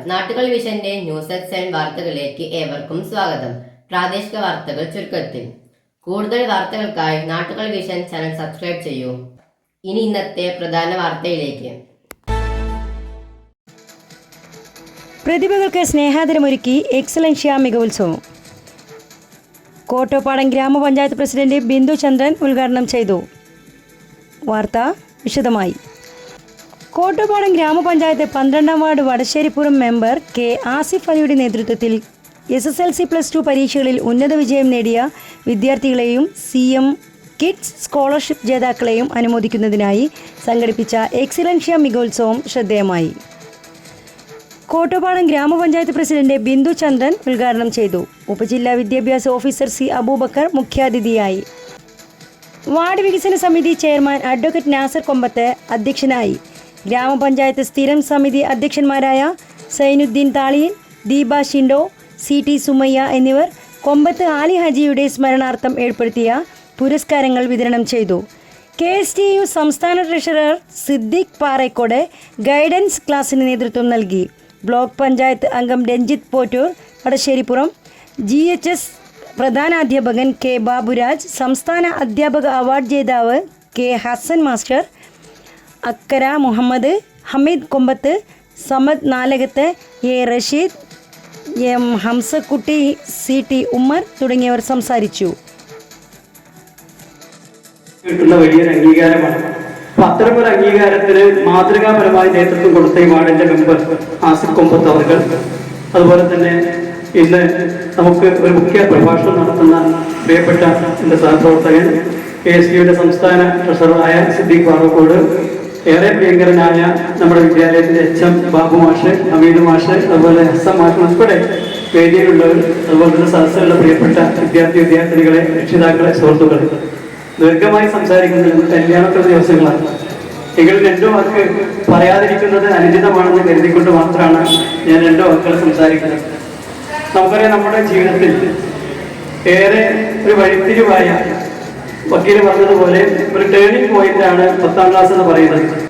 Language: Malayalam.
നാട്ടുകൾ വിഷന്റെ ന്യൂസ് എക്സ് വാർത്തകളിലേക്ക് ഏവർക്കും സ്വാഗതം. പ്രാദേശിക വാർത്തകൾ ചുരുക്കത്തിൽ. കൂടുതൽ വാർത്തകൾക്കായി നാട്ടുകൾ വിഷൻ ചാനൽ സബ്സ്ക്രൈബ് ചെയ്യൂ. ഇനി ഇന്നത്തെ പ്രധാന വാർത്തയിലേക്ക്. പ്രതിഭകൾക്ക് സ്നേഹാദരമൊരുക്കി എക്സലൻഷ്യ മികവുത്സവം. കോട്ടോപ്പാടം ഗ്രാമപഞ്ചായത്ത് പ്രസിഡന്റ് ബിന്ദു ചന്ദ്രൻ ഉദ്ഘാടനം ചെയ്തു. വാർത്ത വിശദമായി. കോട്ടോപ്പാടം ഗ്രാമപഞ്ചായത്ത് 12-ാം ward Vadasseripuram member K Asif അലിയുടെ നേതൃത്വത്തിൽ SSLC+2 പരീക്ഷകളിൽ ഉന്നത വിജയം നേടിയ വിദ്യാർത്ഥികളെയും CM കിഡ്സ് സ്കോളർഷിപ്പ് ജേതാക്കളെയും അനുമോദിക്കുന്നതിനായി സംഘടിപ്പിച്ച എക്സലൻഷ്യ മികവുത്സവം ശ്രദ്ധേയമായി. കോട്ടോപ്പാടം ഗ്രാമപഞ്ചായത്ത് പ്രസിഡന്റ് ബിന്ദു ചന്ദ്രൻ ഉദ്ഘാടനം ചെയ്തു. ഉപജില്ലാ വിദ്യാഭ്യാസ ഓഫീസർ C അബൂബക്കർ മുഖ്യാതിഥിയായി. വാർഡ് വികസന സമിതി ചെയർമാൻ അഡ്വക്കേറ്റ് നാസർ കൊമ്പത്ത് അധ്യക്ഷനായി. ഗ്രാമപഞ്ചായത്ത് സ്ഥിരം സമിതി അധ്യക്ഷന്മാരായ സൈനുദ്ദീൻ താളിയിൽ, ദീപ ഷിൻഡോ, CT സുമയ്യ എന്നിവർ കൊമ്പത്ത് ആലി ഹജിയുടെ സ്മരണാർത്ഥം ഏർപ്പെടുത്തിയ പുരസ്കാരങ്ങൾ വിതരണം ചെയ്തു. KSTU സംസ്ഥാന ട്രഷറർ സിദ്ദിഖ് പാറേക്കോട് ഗൈഡൻസ് ക്ലാസിന് നേതൃത്വം നൽകി. ബ്ലോക്ക് പഞ്ചായത്ത് അംഗം രഞ്ജിത്ത് പോറ്റൂർ വടശ്ശേരിപ്പുറം, GHS പ്രധാനാധ്യാപകൻ K ബാബുരാജ്, സംസ്ഥാന അധ്യാപക അവാർഡ് ജേതാവ് K Hasan master, Akkara Muhammad, Hameed Kombath, Samad Nalakath, A Rasheed, M Hamzakutty, CT Ummer തുടങ്ങിയവർ സംസാരിച്ചു. കിട്ടുന്ന വലിയൊരു അംഗീകാരമാണ്. അത്തരമൊരു അംഗീകാരത്തിന് മാതൃകാപരമായി നേതൃത്വം കൊടുത്ത ഈ വാർഡിന്റെ മെമ്പർ ആസിഫ് കൊമ്പത്ത് അവർ, അതുപോലെ തന്നെ ഇന്ന് നമുക്ക് ഒരു മുഖ്യ പ്രഭാഷണം നടത്തുന്ന പ്രിയപ്പെട്ട എൻ്റെ സഹപ്രവർത്തകൻ KSTUയുടെ സംസ്ഥാന ട്രഷററായ സിദ്ദീഖ് പാറക്കോട്, ഏറെ പ്രിയങ്കരനായ നമ്മുടെ വിദ്യാലയത്തിലെ HM ബാബു മാഷ്, ഹമീദ് മാഷ്, അതുപോലെ ഹസൻ മാഷ് ഉൾപ്പെടെ വേദിയിലുള്ളവർ, അതുപോലെ തന്നെ സദസ്സിലുള്ള പ്രിയപ്പെട്ട വിദ്യാർത്ഥിനികളെ, രക്ഷിതാക്കളെ, സുഹൃത്തുക്കളെ, ദീർഘമായി സംസാരിക്കുന്നത് കല്യാണത്തിന്റെ ദിവസങ്ങളാണ്. എങ്കിൽ രണ്ടു വാക്ക് പറയാതിരിക്കുന്നത് അനുചിതമാണെന്ന് കരുതിക്കൊണ്ട് മാത്രമാണ് ഞാൻ രണ്ടു വാക്കുകൾ സംസാരിക്കുന്നത്. നമുക്കറിയാം, നമ്മുടെ ജീവിതത്തിൽ ഏറെ ഒരു വഴിത്തിരിവായ വക്കീല് പറഞ്ഞതുപോലെ ഒരു ടേണിംഗ് പോയിന്റാണ് 10ാം ക്ലാസ് എന്ന് പറയുന്നത്.